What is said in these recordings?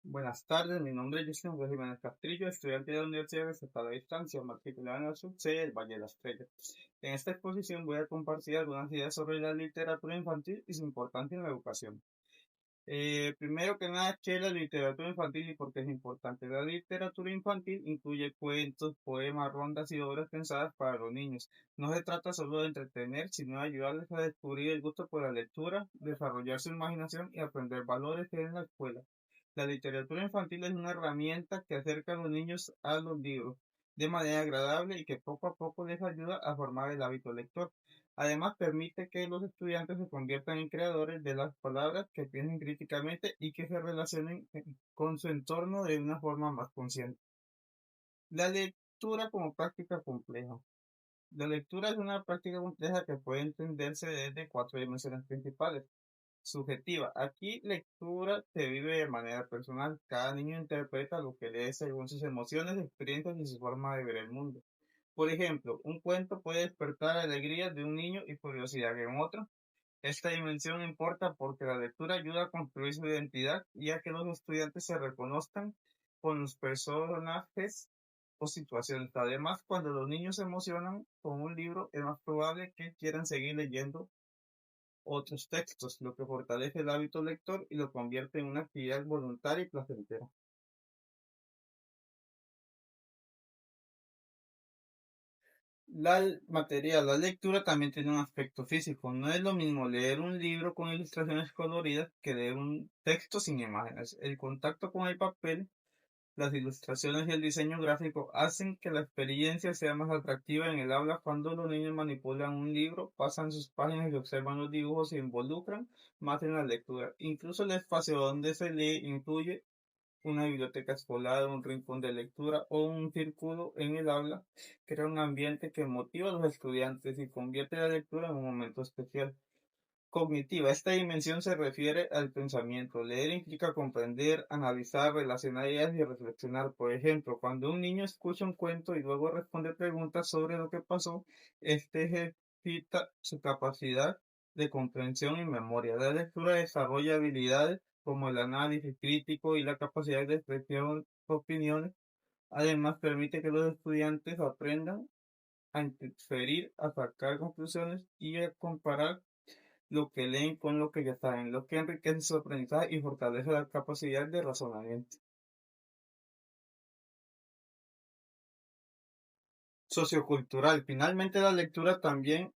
Buenas tardes, mi nombre es Justin José Jiménez Castrillo, estudiante de la Universidad de Estatal de Distancia, matriculado en la subsede del Valle de la Estrella. En esta exposición voy a compartir algunas ideas sobre la literatura infantil y su importancia en la educación. Primero que nada, ¿qué es la literatura infantil y por qué es importante? La literatura infantil incluye cuentos, poemas, rondas y obras pensadas para los niños. No se trata solo de entretener, sino de ayudarles a descubrir el gusto por la lectura, desarrollar su imaginación y aprender valores que en la escuela. La literatura infantil es una herramienta que acerca a los niños a los libros de manera agradable y que poco a poco les ayuda a formar el hábito lector. Además, permite que los estudiantes se conviertan en creadores de las palabras, que piensen críticamente y que se relacionen con su entorno de una forma más consciente. La lectura como práctica compleja. La lectura es una práctica compleja que puede entenderse desde cuatro dimensiones principales. Subjetiva. Aquí lectura se vive de manera personal. Cada niño interpreta lo que lee según sus emociones, experiencias y su forma de ver el mundo. Por ejemplo, un cuento puede despertar alegría de un niño y curiosidad en otro. Esta dimensión importa porque la lectura ayuda a construir su identidad y a que los estudiantes se reconozcan con los personajes o situaciones. Además, cuando los niños se emocionan con un libro, es más probable que quieran seguir leyendo otros textos, lo que fortalece el hábito lector y lo convierte en una actividad voluntaria y placentera. La lectura también tiene un aspecto físico. No es lo mismo leer un libro con ilustraciones coloridas que leer un texto sin imágenes. El contacto con el papel, las ilustraciones y el diseño gráfico hacen que la experiencia sea más atractiva en el aula. Cuando los niños manipulan un libro, pasan sus páginas y observan los dibujos, se involucran más en la lectura. Incluso el espacio donde se lee incluye una biblioteca escolar, un rincón de lectura o un círculo en el aula, crea un ambiente que motiva a los estudiantes y convierte la lectura en un momento especial. Cognitiva. Esta dimensión se refiere al pensamiento. Leer implica comprender, analizar, relacionar ideas y reflexionar. Por ejemplo, cuando un niño escucha un cuento y luego responde preguntas sobre lo que pasó, este ejercita su capacidad de comprensión y memoria. La lectura desarrolla habilidades como el análisis crítico y la capacidad de expresión de opiniones. Además, permite que los estudiantes aprendan a inferir, a sacar conclusiones y a comparar lo que leen con lo que ya saben, lo que enriquece su aprendizaje y fortalece la capacidad de razonamiento. Sociocultural. Finalmente, la lectura también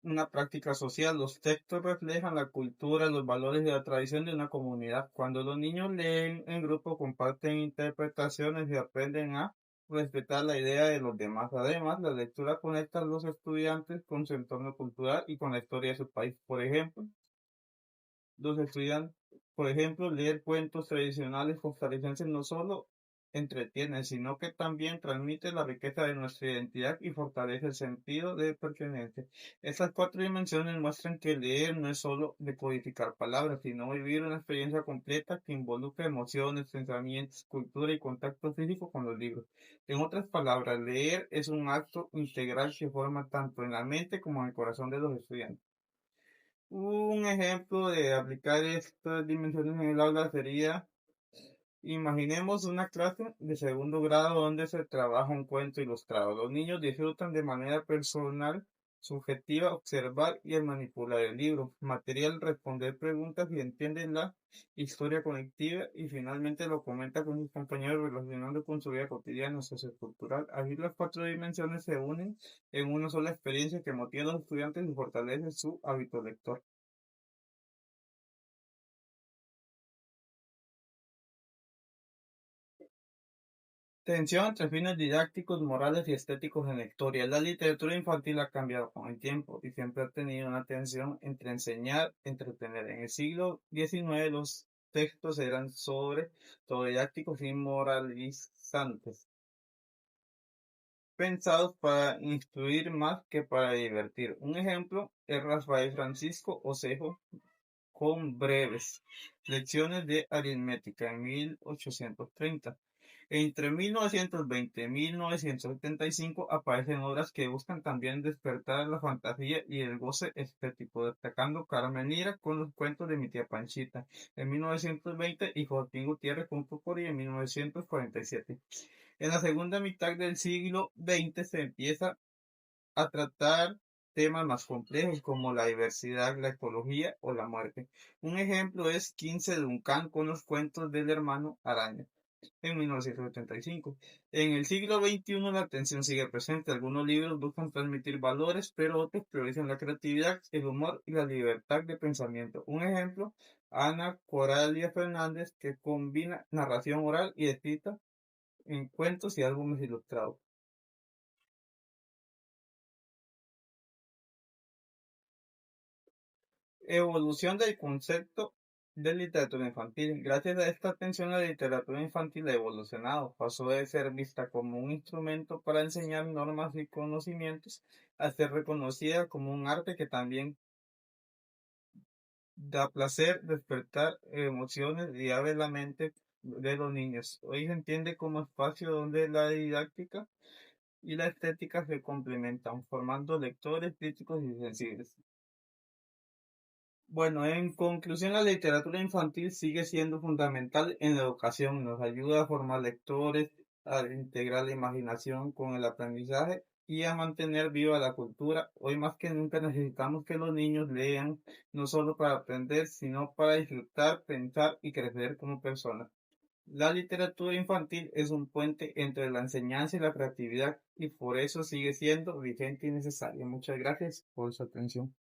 una práctica social. Los textos reflejan la cultura, los valores y la tradición de una comunidad. Cuando los niños leen en grupo, comparten interpretaciones y aprenden a respetar la idea de los demás. Además, la lectura conecta a los estudiantes con su entorno cultural y con la historia de su país. Los estudiantes, por ejemplo, leer cuentos tradicionales costarricenses no solo entretiene, sino que también transmite la riqueza de nuestra identidad y fortalece el sentido de pertenencia. Estas cuatro dimensiones muestran que leer no es solo decodificar palabras, sino vivir una experiencia completa que involucra emociones, pensamientos, cultura y contacto físico con los libros. En otras palabras, leer es un acto integral que forma tanto en la mente como en el corazón de los estudiantes. Un ejemplo de aplicar estas dimensiones en el aula sería, imaginemos una clase de segundo grado donde se trabaja un cuento ilustrado. Los niños disfrutan de manera personal, subjetiva, observar y manipular el libro, material, responder preguntas y entienden la historia colectiva y finalmente lo comenta con sus compañeros relacionando con su vida cotidiana, sociocultural. Así las cuatro dimensiones se unen en una sola experiencia que motiva a los estudiantes y fortalece su hábito lector. Tensión entre fines didácticos, morales y estéticos en la historia. La literatura infantil ha cambiado con el tiempo y siempre ha tenido una tensión entre enseñar y entretener. En el siglo XIX los textos eran sobre todo didácticos y moralizantes, pensados para instruir más que para divertir. Un ejemplo es Rafael Francisco Osejo con breves lecciones de aritmética en 1830. Entre 1920 y 1975 aparecen obras que buscan también despertar la fantasía y el goce estético, destacando Carmen Lira con los cuentos de mi tía Panchita en 1920 y Joaquín Gutiérrez con Popori en 1947. En la segunda mitad del siglo XX se empieza a tratar temas más complejos como la diversidad, la ecología o la muerte. Un ejemplo es 15 Duncan con los cuentos del hermano Araña en 1975. En el siglo XXI la tensión sigue presente. Algunos libros buscan transmitir valores, pero otros priorizan la creatividad, el humor y la libertad de pensamiento. Un ejemplo, Ana Coralia Fernández, que combina narración oral y escrita en cuentos y álbumes ilustrados. Evolución del concepto de literatura infantil. Gracias a esta atención, la literatura infantil ha evolucionado. Pasó de ser vista como un instrumento para enseñar normas y conocimientos a ser reconocida como un arte que también da placer, despertar emociones y abre la mente de los niños. Hoy se entiende como espacio donde la didáctica y la estética se complementan, formando lectores críticos y sensibles. Bueno, en conclusión, la literatura infantil sigue siendo fundamental en la educación. Nos ayuda a formar lectores, a integrar la imaginación con el aprendizaje y a mantener viva la cultura. Hoy más que nunca necesitamos que los niños lean, no solo para aprender, sino para disfrutar, pensar y crecer como personas. La literatura infantil es un puente entre la enseñanza y la creatividad y por eso sigue siendo vigente y necesaria. Muchas gracias por su atención.